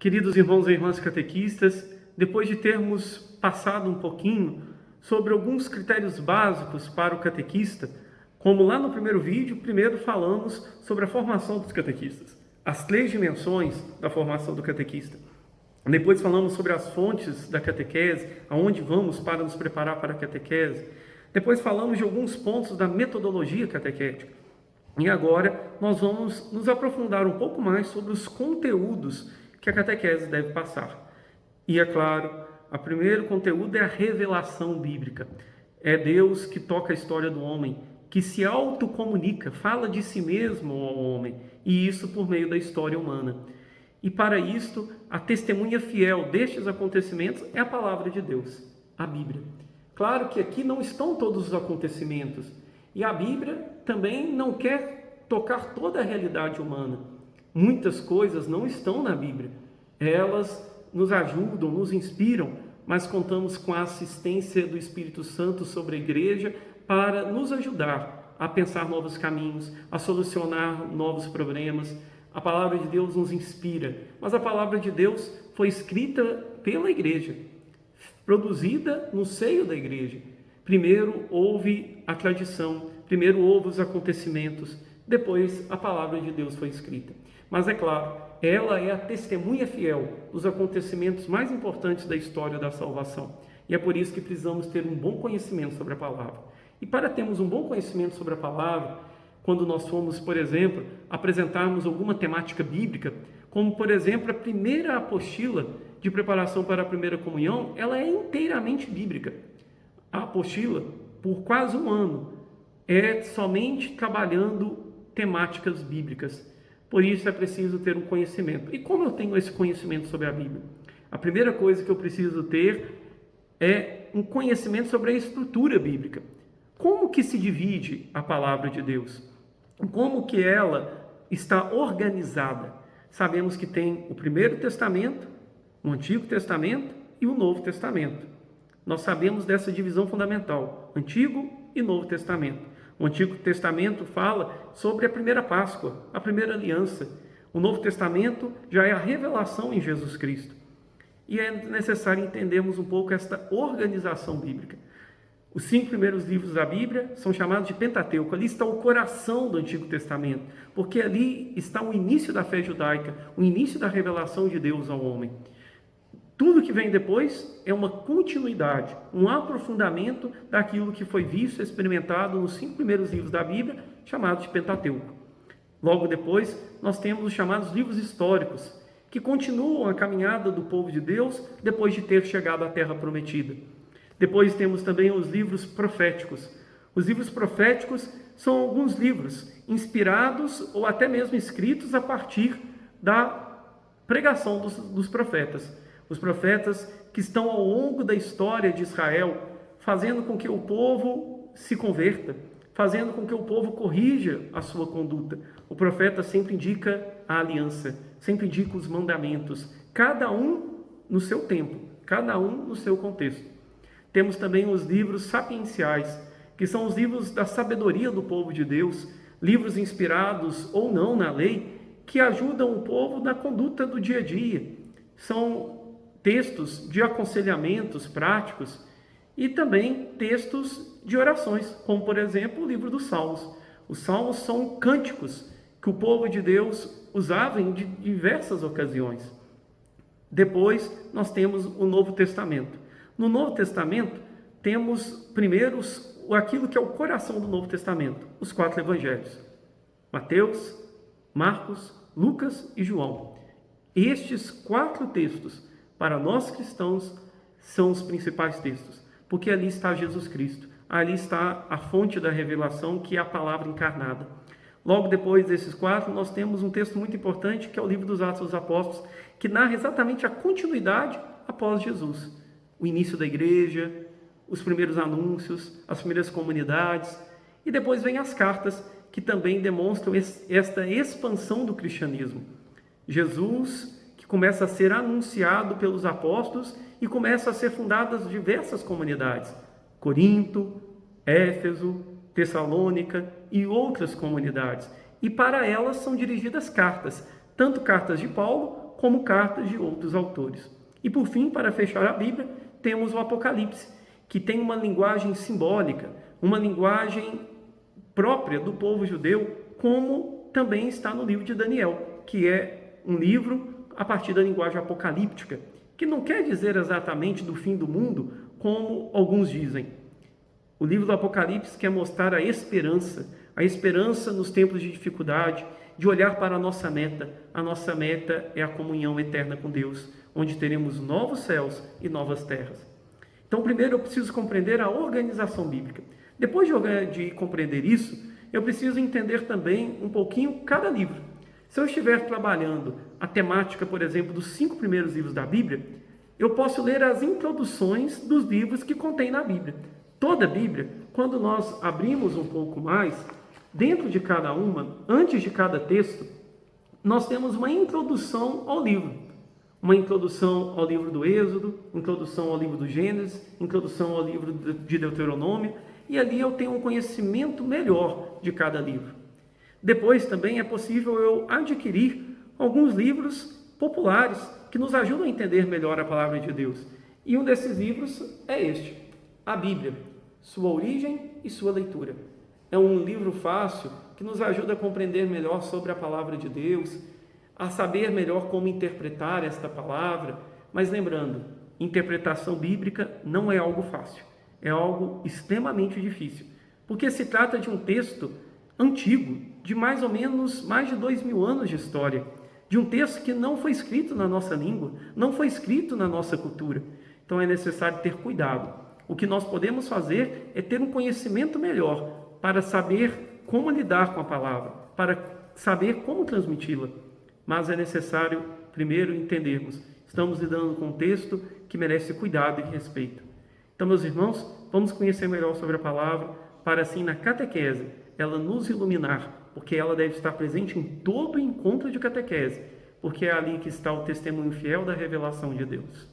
Queridos irmãos e irmãs catequistas, depois de termos passado um pouquinho sobre alguns critérios básicos para o catequista, como lá no primeiro vídeo, primeiro falamos sobre a formação dos catequistas, as 3 dimensões da formação do catequista. Depois falamos sobre as fontes da catequese, aonde vamos para nos preparar para a catequese. Depois falamos de alguns pontos da metodologia catequética. E agora nós vamos nos aprofundar um pouco mais sobre os conteúdos que a catequese deve passar. E é claro, o primeiro conteúdo é a revelação bíblica. É Deus que toca a história do homem, que se autocomunica, fala de si mesmo ao homem, e isso por meio da história humana. E para isto, a testemunha fiel destes acontecimentos é a palavra de Deus, a Bíblia. Claro que aqui não estão todos os acontecimentos, e a Bíblia também não quer tocar toda a realidade humana. Muitas coisas não estão na Bíblia. Elas nos ajudam, nos inspiram, mas contamos com a assistência do Espírito Santo sobre a igreja para nos ajudar a pensar novos caminhos, a solucionar novos problemas. A palavra de Deus nos inspira, mas a palavra de Deus foi escrita pela igreja, produzida no seio da igreja. Primeiro houve a tradição, primeiro houve os acontecimentos, depois a palavra de Deus foi escrita. Mas é claro, ela é a testemunha fiel dos acontecimentos mais importantes da história da salvação. E é por isso que precisamos ter um bom conhecimento sobre a palavra. E para termos um bom conhecimento sobre a palavra, quando nós formos, por exemplo, apresentarmos alguma temática bíblica, como, por exemplo, a primeira apostila de preparação para a primeira comunhão, ela é inteiramente bíblica. A apostila, por quase um ano, é somente trabalhando temáticas bíblicas. Por isso é preciso ter um conhecimento. E como eu tenho esse conhecimento sobre a Bíblia? A primeira coisa que eu preciso ter é um conhecimento sobre a estrutura bíblica. Como que se divide a palavra de Deus? Como que ela está organizada? Sabemos que tem o Primeiro Testamento, o Antigo Testamento e o Novo Testamento. Nós sabemos dessa divisão fundamental, Antigo e Novo Testamento. O Antigo Testamento fala sobre a primeira Páscoa, a primeira aliança. O Novo Testamento já é a revelação em Jesus Cristo. E é necessário entendermos um pouco esta organização bíblica. Os 5 primeiros livros da Bíblia são chamados de Pentateuco. Ali está o coração do Antigo Testamento, porque ali está o início da fé judaica, o início da revelação de Deus ao homem. Tudo que vem depois é uma continuidade, um aprofundamento daquilo que foi visto e experimentado nos 5 primeiros livros da Bíblia, chamados de Pentateuco. Logo depois, nós temos os chamados livros históricos, que continuam a caminhada do povo de Deus depois de ter chegado à Terra Prometida. Depois temos também os livros proféticos. Os livros proféticos são alguns livros inspirados ou até mesmo escritos a partir da pregação dos profetas. Os profetas que estão ao longo da história de Israel, fazendo com que o povo se converta, fazendo com que o povo corrija a sua conduta. O profeta sempre indica a aliança, sempre indica os mandamentos, cada um no seu tempo, cada um no seu contexto. Temos também os livros sapienciais, que são os livros da sabedoria do povo de Deus, livros inspirados ou não na lei, que ajudam o povo na conduta do dia a dia. São textos de aconselhamentos práticos e também textos de orações, como por exemplo o livro dos Salmos. Os Salmos são cânticos que o povo de Deus usava em diversas ocasiões. Depois nós temos o Novo Testamento. No Novo Testamento temos primeiro aquilo que é o coração do Novo Testamento, os 4 evangelhos: Mateus, Marcos, Lucas e João. Estes 4 textos, para nós cristãos, são os principais textos, porque ali está Jesus Cristo, ali está a fonte da revelação, que é a palavra encarnada. Logo depois desses 4, nós temos um texto muito importante, que é o livro dos Atos dos Apóstolos, que narra exatamente a continuidade após Jesus. O início da igreja, os primeiros anúncios, as primeiras comunidades, e depois vem as cartas, que também demonstram esta expansão do cristianismo. Jesus, que começa a ser anunciado pelos apóstolos e começa a ser fundadas diversas comunidades: Corinto, Éfeso, Tessalônica e outras comunidades. E para elas são dirigidas cartas, tanto cartas de Paulo como cartas de outros autores. E por fim, para fechar a Bíblia, temos o Apocalipse, que tem uma linguagem simbólica, uma linguagem própria do povo judeu, como também está no livro de Daniel, que é um livro a partir da linguagem apocalíptica, que não quer dizer exatamente do fim do mundo, como alguns dizem. O livro do Apocalipse quer mostrar a esperança nos tempos de dificuldade, de olhar para a nossa meta. A nossa meta é a comunhão eterna com Deus, onde teremos novos céus e novas terras. Então, primeiro eu preciso compreender a organização bíblica. Depois de compreender isso, eu preciso entender também um pouquinho cada livro. Se eu estiver trabalhando a temática, por exemplo, dos 5 primeiros livros da Bíblia, eu posso ler as introduções dos livros que contém na Bíblia. Toda a Bíblia, quando nós abrimos um pouco mais, dentro de cada uma, antes de cada texto, nós temos uma introdução ao livro. Uma introdução ao livro do Êxodo, introdução ao livro do Gênesis, introdução ao livro de Deuteronômio, e ali eu tenho um conhecimento melhor de cada livro. Depois também é possível eu adquirir alguns livros populares que nos ajudam a entender melhor a palavra de Deus. E um desses livros é este, a Bíblia, sua origem e sua leitura. É um livro fácil que nos ajuda a compreender melhor sobre a palavra de Deus, a saber melhor como interpretar esta palavra, mas lembrando, interpretação bíblica não é algo fácil, é algo extremamente difícil, porque se trata de um texto antigo, de mais ou menos mais de 2000 anos de história, de um texto que não foi escrito na nossa língua, não foi escrito na nossa cultura. Então é necessário ter cuidado. O que nós podemos fazer é ter um conhecimento melhor para saber como lidar com a palavra, para saber como transmiti-la. Mas é necessário, primeiro, entendermos. Estamos lidando com um texto que merece cuidado e respeito. Então, meus irmãos, vamos conhecer melhor sobre a palavra, para assim, na catequese, ela nos iluminar, porque ela deve estar presente em todo encontro de catequese, porque é ali que está o testemunho fiel da revelação de Deus.